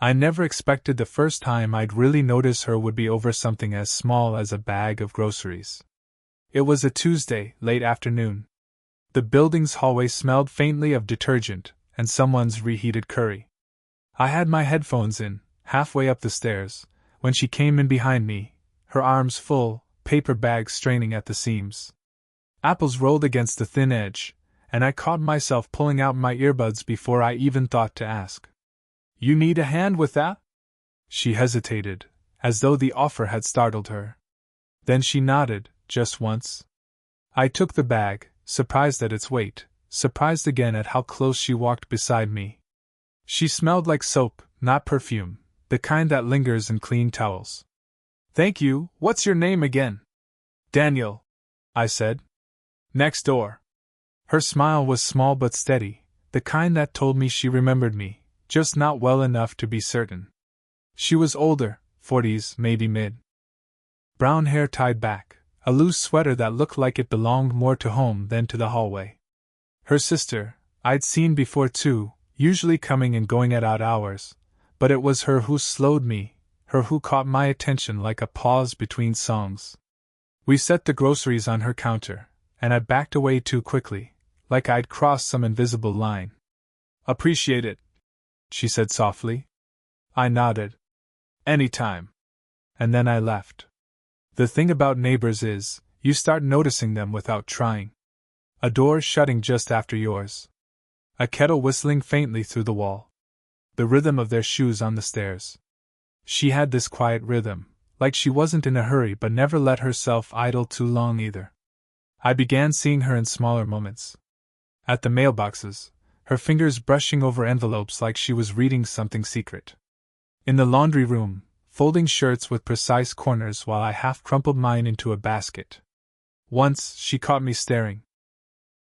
I never expected the first time I'd really notice her would be over something as small as a bag of groceries. It was a Tuesday, late afternoon. The building's hallway smelled faintly of detergent and someone's reheated curry. I had my headphones in, halfway up the stairs, when she came in behind me, her arms full, paper bags straining at the seams. Apples rolled against the thin edge, and I caught myself pulling out my earbuds before I even thought to ask. "You need a hand with that?" She hesitated, as though the offer had startled her. Then she nodded, just once. I took the bag, surprised at its weight, surprised again at how close she walked beside me. She smelled like soap, not perfume, the kind that lingers in clean towels. "Thank you, what's your name again?" "Daniel," I said. "Next door." Her smile was small but steady, the kind that told me she remembered me, just not well enough to be certain. She was older, 40s, maybe mid. Brown hair tied back, a loose sweater that looked like it belonged more to home than to the hallway. Her sister, I'd seen before too, usually coming and going at odd hours, but it was her who slowed me, her who caught my attention like a pause between songs. We set the groceries on her counter, and I backed away too quickly, like I'd crossed some invisible line. "Appreciate it," she said softly. I nodded. "Anytime." And then I left. The thing about neighbors is, you start noticing them without trying. A door shutting just after yours. A kettle whistling faintly through the wall. The rhythm of their shoes on the stairs. She had this quiet rhythm, like she wasn't in a hurry but never let herself idle too long either. I began seeing her in smaller moments. At the mailboxes, her fingers brushing over envelopes like she was reading something secret. In the laundry room, folding shirts with precise corners while I half crumpled mine into a basket. Once, she caught me staring.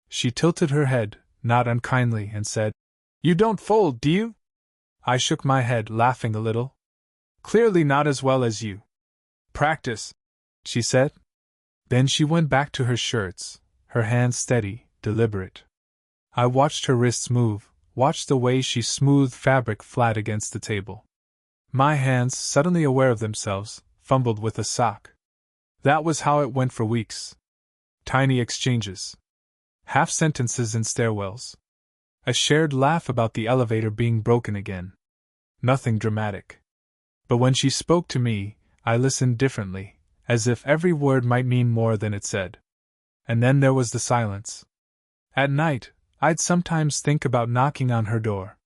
She tilted her head, not unkindly, and said, "You don't fold, do you?" I shook my head, laughing a little. "Clearly not as well as you." "Practice," she said. Then she went back to her shirts, her hands steady, deliberate. I watched her wrists move, watched the way she smoothed fabric flat against the table. My hands, suddenly aware of themselves, fumbled with a sock. That was how it went for weeks. Tiny exchanges. Half sentences in stairwells. A shared laugh about the elevator being broken again. Nothing dramatic. But when she spoke to me, I listened differently, as if every word might mean more than it said. And then there was the silence. At night, I'd sometimes think about knocking on her door.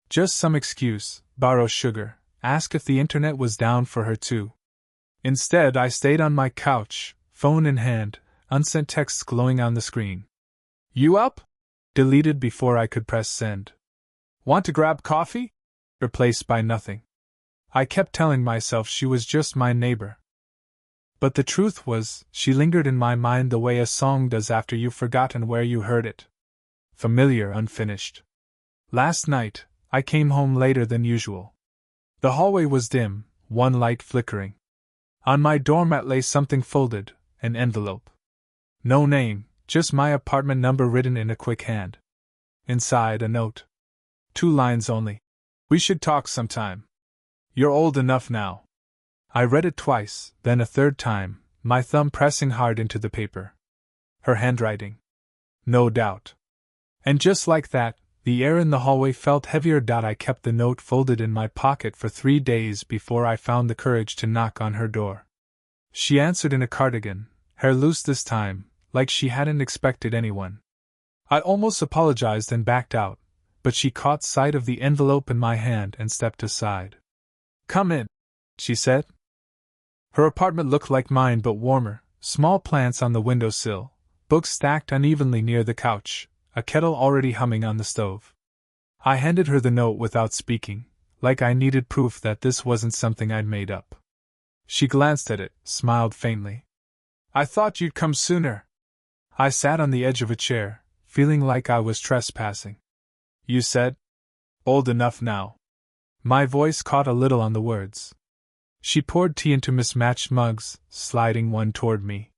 Just some excuse, borrow sugar, ask if the internet was down for her too. Instead, I stayed on my couch, phone in hand, unsent texts glowing on the screen. "You up?" Deleted before I could press send. "Want to grab coffee?" Replaced by nothing. I kept telling myself she was just my neighbor. But the truth was, she lingered in my mind the way a song does after you've forgotten where you heard it. Familiar, unfinished. Last night, I came home later than usual. The hallway was dim, one light flickering. On my doormat lay something folded, an envelope. No name, just my apartment number written in a quick hand. Inside, a note. 2 lines only. "We should talk sometime. You're old enough now." I read it twice, then a third time, my thumb pressing hard into the paper. Her handwriting. No doubt. And just like that, the air in the hallway felt heavier. I kept the note folded in my pocket for 3 days before I found the courage to knock on her door. She answered in a cardigan, hair loose this time, like she hadn't expected anyone. I almost apologized and backed out, but she caught sight of the envelope in my hand and stepped aside. "Come in," she said. Her apartment looked like mine but warmer, small plants on the windowsill, books stacked unevenly near the couch, a kettle already humming on the stove. I handed her the note without speaking, like I needed proof that this wasn't something I'd made up. She glanced at it, smiled faintly. "I thought you'd come sooner." I sat on the edge of a chair, feeling like I was trespassing. "You said? Old enough now." My voice caught a little on the words. She poured tea into mismatched mugs, sliding one toward me.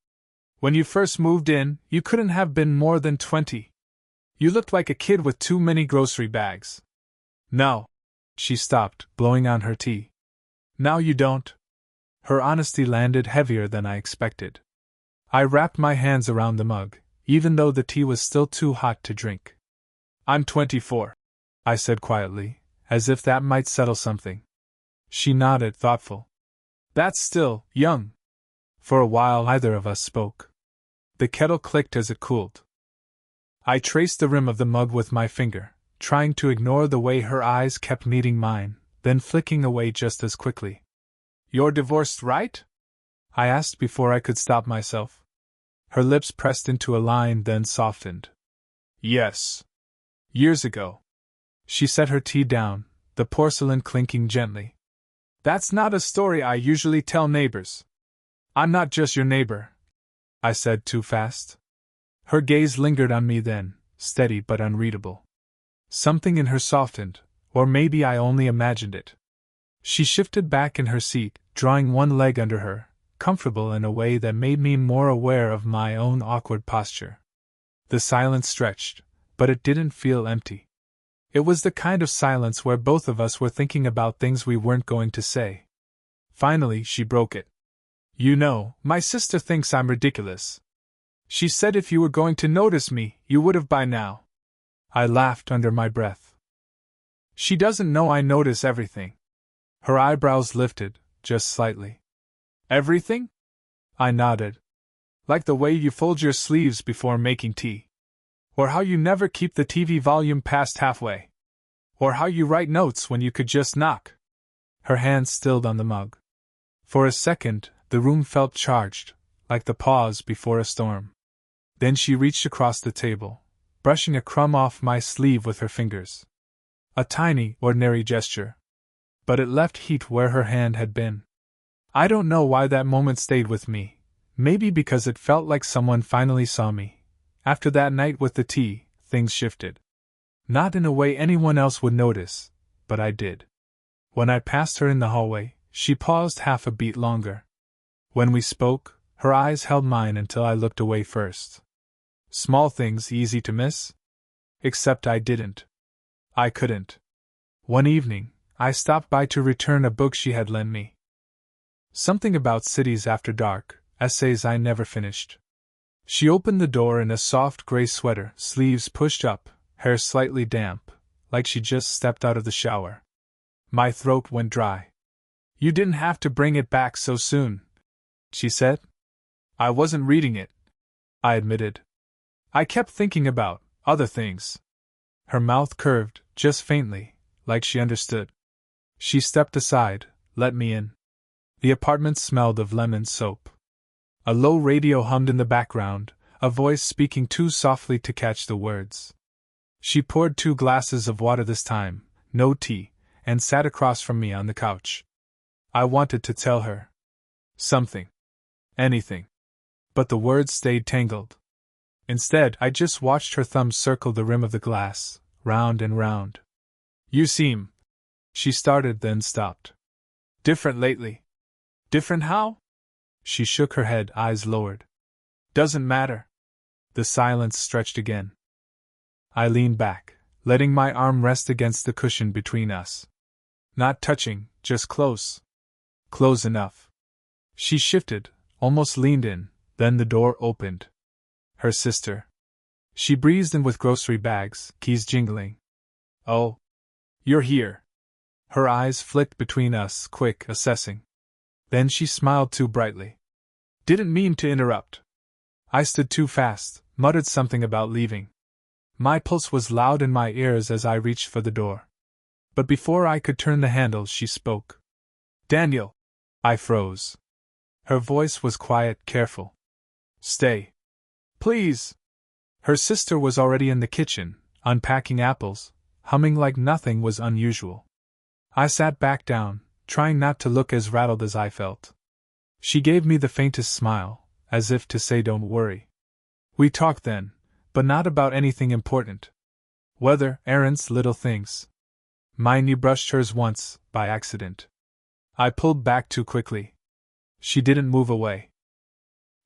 "When you first moved in, you couldn't have been more than 20. You looked like a kid with too many grocery bags." "No. She stopped, blowing on her tea. Now you don't? Her honesty landed heavier than I expected. I wrapped my hands around the mug, even though the tea was still too hot to drink. I'm 24, I said quietly, as if that might settle something. She nodded, thoughtful. That's still young. For a while neither of us spoke. The kettle clicked as it cooled. I traced the rim of the mug with my finger, trying to ignore the way her eyes kept meeting mine, then flicking away just as quickly. You're divorced, right? I asked before I could stop myself. Her lips pressed into a line, then softened. Yes. Years ago. She set her tea down, the porcelain clinking gently. That's not a story I usually tell neighbors. I'm not just your neighbor, I said too fast. Her gaze lingered on me then, steady but unreadable. Something in her softened, or maybe I only imagined it. She shifted back in her seat, drawing one leg under her, comfortable in a way that made me more aware of my own awkward posture. The silence stretched, but it didn't feel empty. It was the kind of silence where both of us were thinking about things we weren't going to say. Finally, she broke it. You know, my sister thinks I'm ridiculous. She said if you were going to notice me, you would have by now. I laughed under my breath. She doesn't know I notice everything. Her eyebrows lifted, just slightly. Everything? I nodded. Like the way you fold your sleeves before making tea. Or how you never keep the TV volume past halfway. Or how you write notes when you could just knock. Her hand stilled on the mug. For a second, the room felt charged, like the pause before a storm. Then she reached across the table, brushing a crumb off my sleeve with her fingers. A tiny, ordinary gesture. But it left heat where her hand had been. I don't know why that moment stayed with me. Maybe because it felt like someone finally saw me. After that night with the tea, things shifted. Not in a way anyone else would notice, but I did. When I passed her in the hallway, she paused half a beat longer. When we spoke, her eyes held mine until I looked away first. Small things easy to miss? Except I didn't. I couldn't. One evening, I stopped by to return a book she had lent me. Something about cities after dark, essays I never finished. She opened the door in a soft gray sweater, sleeves pushed up, hair slightly damp, like she just stepped out of the shower. My throat went dry. You didn't have to bring it back so soon, she said. I wasn't reading it, I admitted. I kept thinking about other things. Her mouth curved, just faintly, like she understood. She stepped aside, let me in. The apartment smelled of lemon soap. A low radio hummed in the background, a voice speaking too softly to catch the words. She poured 2 glasses of water this time, no tea, and sat across from me on the couch. I wanted to tell her something. Anything. But the words stayed tangled. Instead, I just watched her thumbs circle the rim of the glass, round and round. You seem... She started, then stopped. Different lately. Different how? She shook her head, eyes lowered. Doesn't matter. The silence stretched again. I leaned back, letting my arm rest against the cushion between us. Not touching, just close. Close enough. She shifted, almost leaned in, then the door opened. Her sister. She breezed in with grocery bags, keys jingling. Oh. You're here. Her eyes flicked between us, quick, assessing. Then she smiled too brightly. Didn't mean to interrupt. I stood too fast, muttered something about leaving. My pulse was loud in my ears as I reached for the door. But before I could turn the handle, she spoke. Daniel. I froze. Her voice was quiet, careful. Stay. Please. Her sister was already in the kitchen, unpacking apples, humming like nothing was unusual. I sat back down, trying not to look as rattled as I felt. She gave me the faintest smile, as if to say don't worry. We talked then, but not about anything important. Weather, errands, little things. Mine brushed hers once, by accident. I pulled back too quickly. She didn't move away.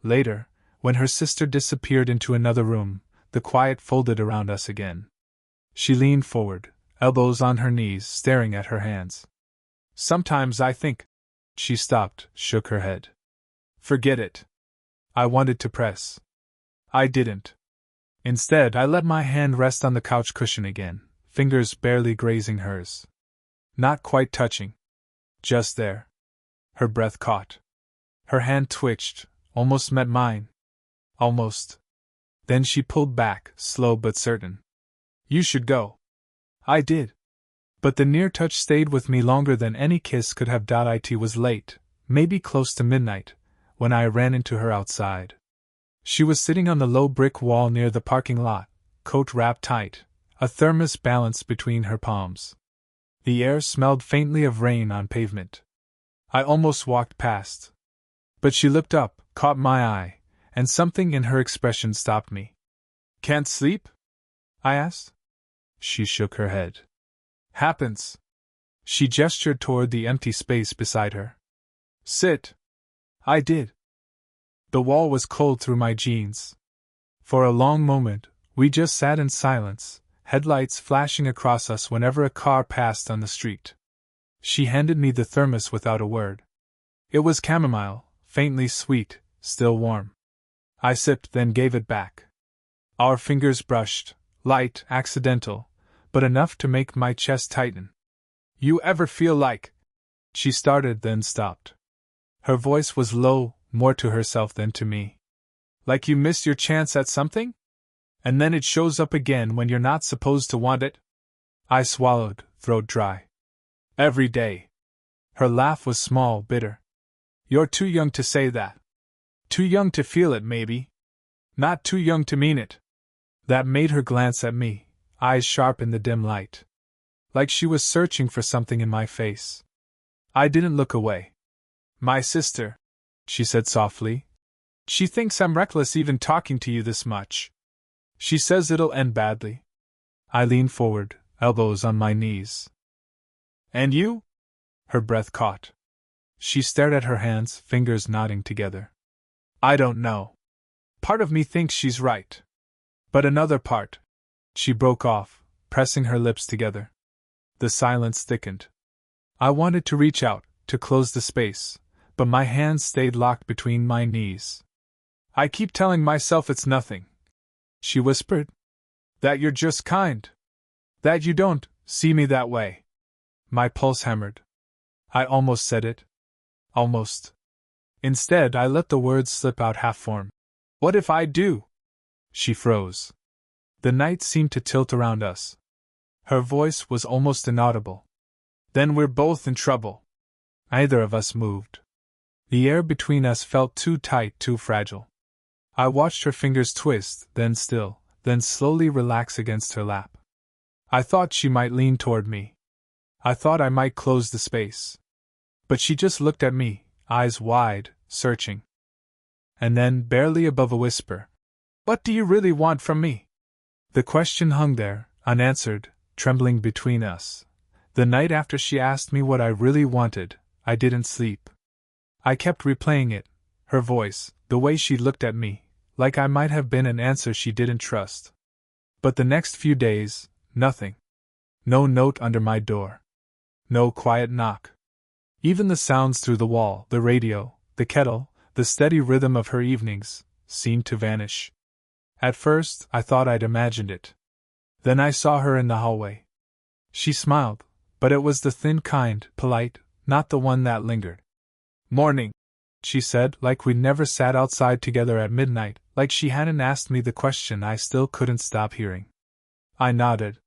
Later, when her sister disappeared into another room, the quiet folded around us again. She leaned forward, elbows on her knees, staring at her hands. Sometimes I think. She stopped, shook her head. Forget it. I wanted to press. I didn't. Instead, I let my hand rest on the couch cushion again, fingers barely grazing hers. Not quite touching. Just there. Her breath caught. Her hand twitched, almost met mine. Almost. Then she pulled back, slow but certain. You should go. I did. But the near touch stayed with me longer than any kiss could have. It was late, maybe close to midnight, when I ran into her outside. She was sitting on the low brick wall near the parking lot, coat wrapped tight, a thermos balanced between her palms. The air smelled faintly of rain on pavement. I almost walked past. But she looked up, caught my eye, and something in her expression stopped me. Can't sleep? I asked. She shook her head. Happens. She gestured toward the empty space beside her. Sit. I did. The wall was cold through my jeans. For a long moment, we just sat in silence, headlights flashing across us whenever a car passed on the street. She handed me the thermos without a word. It was chamomile, faintly sweet, still warm. I sipped, then gave it back. Our fingers brushed, light, accidental, but enough to make my chest tighten. You ever feel like... She started, then stopped. Her voice was low, more to herself than to me. Like you missed your chance at something? And then it shows up again when you're not supposed to want it? I swallowed, throat dry. Every day. Her laugh was small, bitter. You're too young to say that. Too young to feel it, maybe. Not too young to mean it. That made her glance at me, eyes sharp in the dim light. Like she was searching for something in my face. I didn't look away. My sister, she said softly. She thinks I'm reckless even talking to you this much. She says it'll end badly. I leaned forward, elbows on my knees. And you? Her breath caught. She stared at her hands, fingers knotting together. I don't know. Part of me thinks she's right. But another part. She broke off, pressing her lips together. The silence thickened. I wanted to reach out, to close the space, but my hands stayed locked between my knees. I keep telling myself it's nothing, she whispered. That you're just kind. That you don't see me that way. My pulse hammered. I almost said it. Almost. Instead, I let the words slip out half-formed. What if I do? She froze. The night seemed to tilt around us. Her voice was almost inaudible. Then we're both in trouble. Neither of us moved. The air between us felt too tight, too fragile. I watched her fingers twist, then still, then slowly relax against her lap. I thought she might lean toward me. I thought I might close the space. But she just looked at me, eyes wide, searching. And then, barely above a whisper, "What do you really want from me?" The question hung there, unanswered, trembling between us. The night after she asked me what I really wanted, I didn't sleep. I kept replaying it, her voice, the way she looked at me, like I might have been an answer she didn't trust. But the next few days, nothing. No note under my door. No quiet knock. Even the sounds through the wall, the radio, the kettle, the steady rhythm of her evenings, seemed to vanish. At first, I thought I'd imagined it. Then I saw her in the hallway. She smiled, but it was the thin kind, polite, not the one that lingered. "Morning," she said, like we'd never sat outside together at midnight, like she hadn't asked me the question I still couldn't stop hearing. I nodded.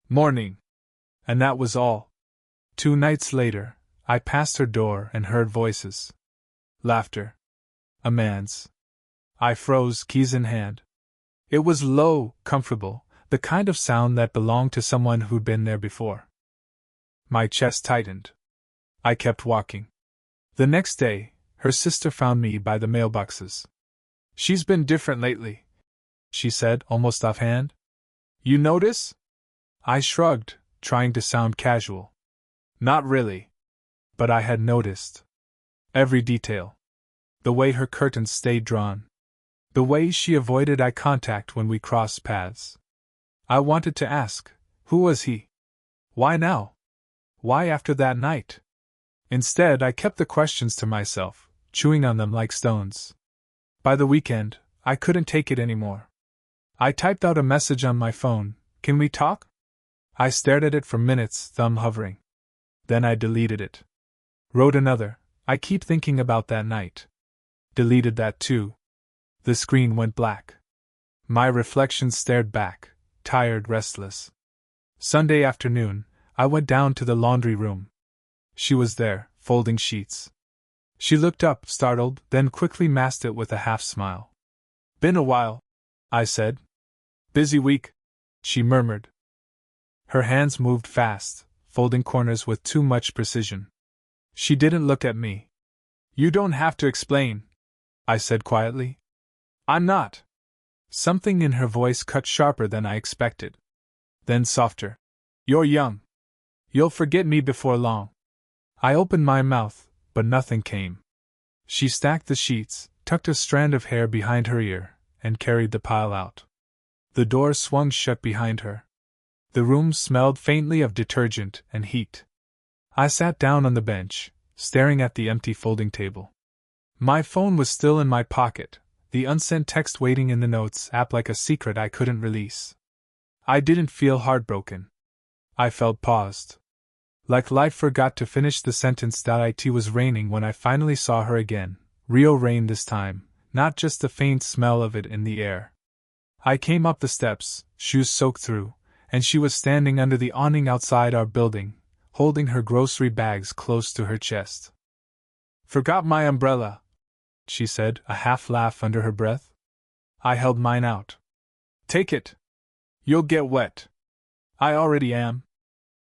"Morning." And that was all. 2 nights later, I passed her door and heard voices. Laughter. A man's. I froze, keys in hand. It was low, comfortable, the kind of sound that belonged to someone who'd been there before. My chest tightened. I kept walking. The next day, her sister found me by the mailboxes. "She's been different lately," she said, almost offhand. "You notice?" I shrugged, trying to sound casual. Not really. But I had noticed. Every detail. The way her curtains stayed drawn. The way she avoided eye contact when we crossed paths. I wanted to ask, who was he? Why now? Why after that night? Instead, I kept the questions to myself, chewing on them like stones. By the weekend, I couldn't take it anymore. I typed out a message on my phone. Can we talk? I stared at it for minutes, thumb hovering. Then I deleted it. Wrote another. I keep thinking about that night. Deleted that too. The screen went black. My reflection stared back, tired, restless. Sunday afternoon, I went down to the laundry room. She was there, folding sheets. She looked up, startled, then quickly masked it with a half smile. Been a while, I said. Busy week, she murmured. Her hands moved fast, folding corners with too much precision. She didn't look at me. You don't have to explain, I said quietly. I'm not. Something in her voice cut sharper than I expected. Then softer. You're young. You'll forget me before long. I opened my mouth, but nothing came. She stacked the sheets, tucked a strand of hair behind her ear, and carried the pile out. The door swung shut behind her. The room smelled faintly of detergent and heat. I sat down on the bench, staring at the empty folding table. My phone was still in my pocket, the unsent text waiting in the notes app like a secret I couldn't release. I didn't feel heartbroken. I felt paused. Like life forgot to finish the sentence. It was raining when I finally saw her again, real rain this time, not just the faint smell of it in the air. I came up the steps, shoes soaked through, and she was standing under the awning outside our building, holding her grocery bags close to her chest. Forgot my umbrella, she said, a half laugh under her breath. I held mine out. Take it. You'll get wet. I already am.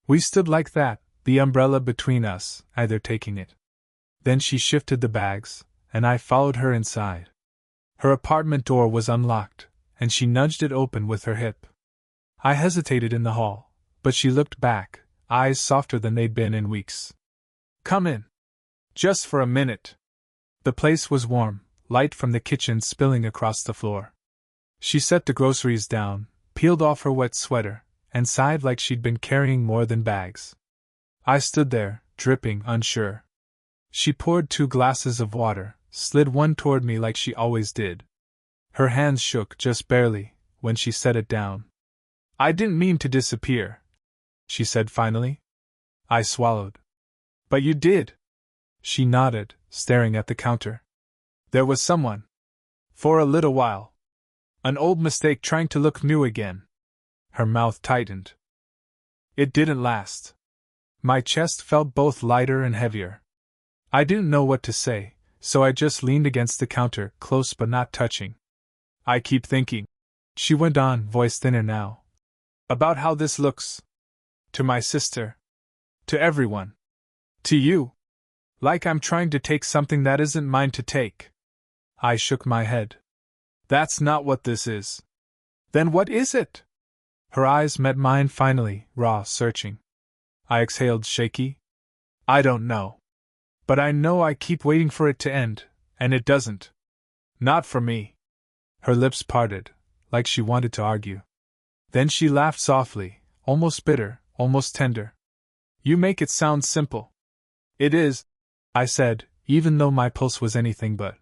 We stood like that, the umbrella between us, either taking it. Then she shifted the bags, and I followed her inside. Her apartment door was unlocked, and she nudged it open with her hip. I hesitated in the hall, but she looked back, eyes softer than they'd been in weeks. Come in. Just for a minute. The place was warm, light from the kitchen spilling across the floor. She set the groceries down, peeled off her wet sweater, and sighed like she'd been carrying more than bags. I stood there, dripping, unsure. She poured 2 glasses of water, slid one toward me like she always did. Her hands shook just barely when she set it down. I didn't mean to disappear, she said finally. I swallowed. But you did. She nodded, staring at the counter. There was someone. For a little while. An old mistake trying to look new again. Her mouth tightened. It didn't last. My chest felt both lighter and heavier. I didn't know what to say, so I just leaned against the counter, close but not touching. I keep thinking, she went on, voice thinner now, about how this looks. To my sister. To everyone. To you. Like I'm trying to take something that isn't mine to take. I shook my head. That's not what this is. Then what is it? Her eyes met mine finally, raw, searching. I exhaled, shaky. I don't know. But I know I keep waiting for it to end, and it doesn't. Not for me. Her lips parted, like she wanted to argue. Then she laughed softly, almost bitter, almost tender. You make it sound simple. It is, I said, even though my pulse was anything but.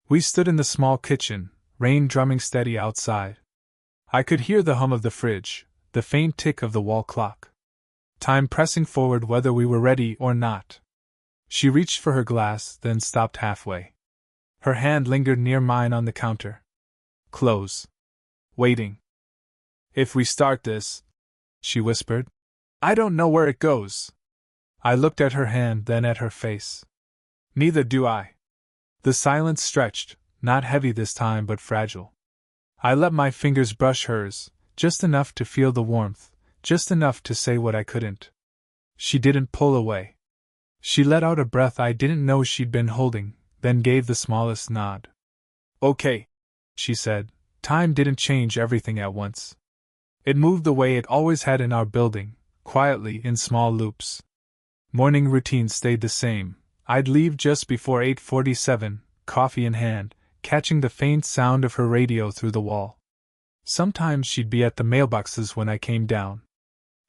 We stood in the small kitchen, rain drumming steady outside. I could hear the hum of the fridge, the faint tick of the wall clock. Time pressing forward whether we were ready or not. She reached for her glass, then stopped halfway. Her hand lingered near mine on the counter. Close. Waiting. If we start this, she whispered, I don't know where it goes. I looked at her hand, then at her face. Neither do I. The silence stretched, not heavy this time but fragile. I let my fingers brush hers, just enough to feel the warmth, just enough to say what I couldn't. She didn't pull away. She let out a breath I didn't know she'd been holding, then gave the smallest nod. Okay, she said. Time didn't change everything at once. It moved the way it always had in our building, quietly in small loops. Morning routine stayed the same. I'd leave just before 8:47, coffee in hand, catching the faint sound of her radio through the wall. Sometimes she'd be at the mailboxes when I came down.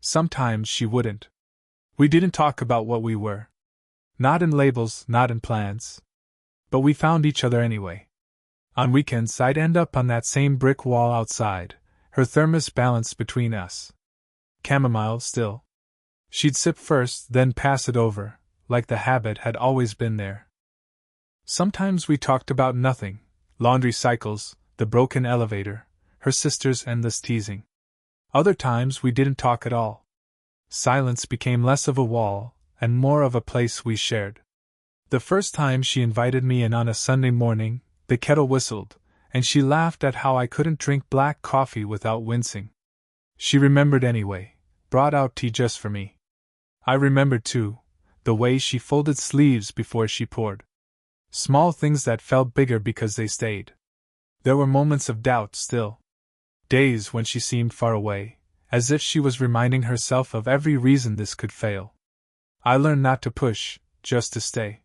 Sometimes she wouldn't. We didn't talk about what we were. Not in labels, not in plans. But we found each other anyway. On weekends, I'd end up on that same brick wall outside, her thermos balanced between us. Chamomile still. She'd sip first, then pass it over, like the habit had always been there. Sometimes we talked about nothing: laundry cycles, the broken elevator, her sister's endless teasing. Other times we didn't talk at all. Silence became less of a wall, and more of a place we shared. The first time she invited me in on a Sunday morning, the kettle whistled, and she laughed at how I couldn't drink black coffee without wincing. She remembered anyway, brought out tea just for me. I remembered, too, the way she folded sleeves before she poured. Small things that felt bigger because they stayed. There were moments of doubt still. Days when she seemed far away, as if she was reminding herself of every reason this could fail. I learned not to push, just to stay.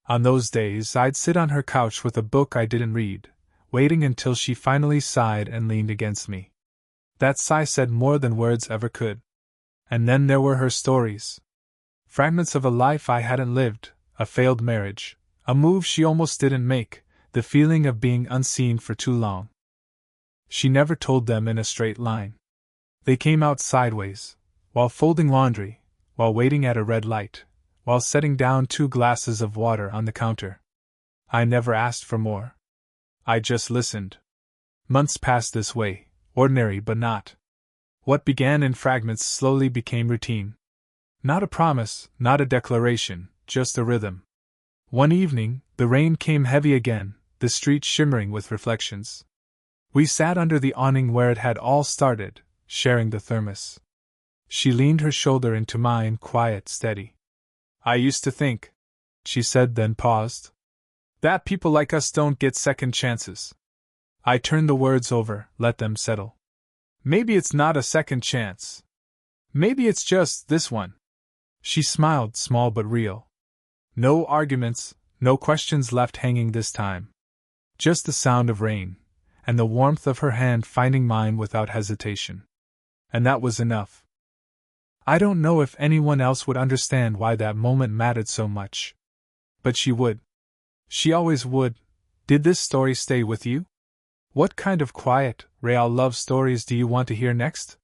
On those days, I'd sit on her couch with a book I didn't read, waiting until she finally sighed and leaned against me. That sigh said more than words ever could. And then there were her stories. Fragments of a life I hadn't lived, a failed marriage, a move she almost didn't make, the feeling of being unseen for too long. She never told them in a straight line. They came out sideways, while folding laundry, while waiting at a red light, while setting down 2 glasses of water on the counter. I never asked for more. I just listened. Months passed this way, ordinary but not. What began in fragments slowly became routine. Not a promise, not a declaration, just a rhythm. One evening, the rain came heavy again, the street shimmering with reflections. We sat under the awning where it had all started, sharing the thermos. She leaned her shoulder into mine, quiet, steady. "I used to think," she said, then paused, "that people like us don't get second chances." I turned the words over, let them settle. "Maybe it's not a second chance. Maybe it's just this one." She smiled, small but real. No arguments, no questions left hanging this time. Just the sound of rain, and the warmth of her hand finding mine without hesitation. And that was enough. I don't know if anyone else would understand why that moment mattered so much. But she would. She always would. Did this story stay with you? What kind of quiet, real love stories do you want to hear next?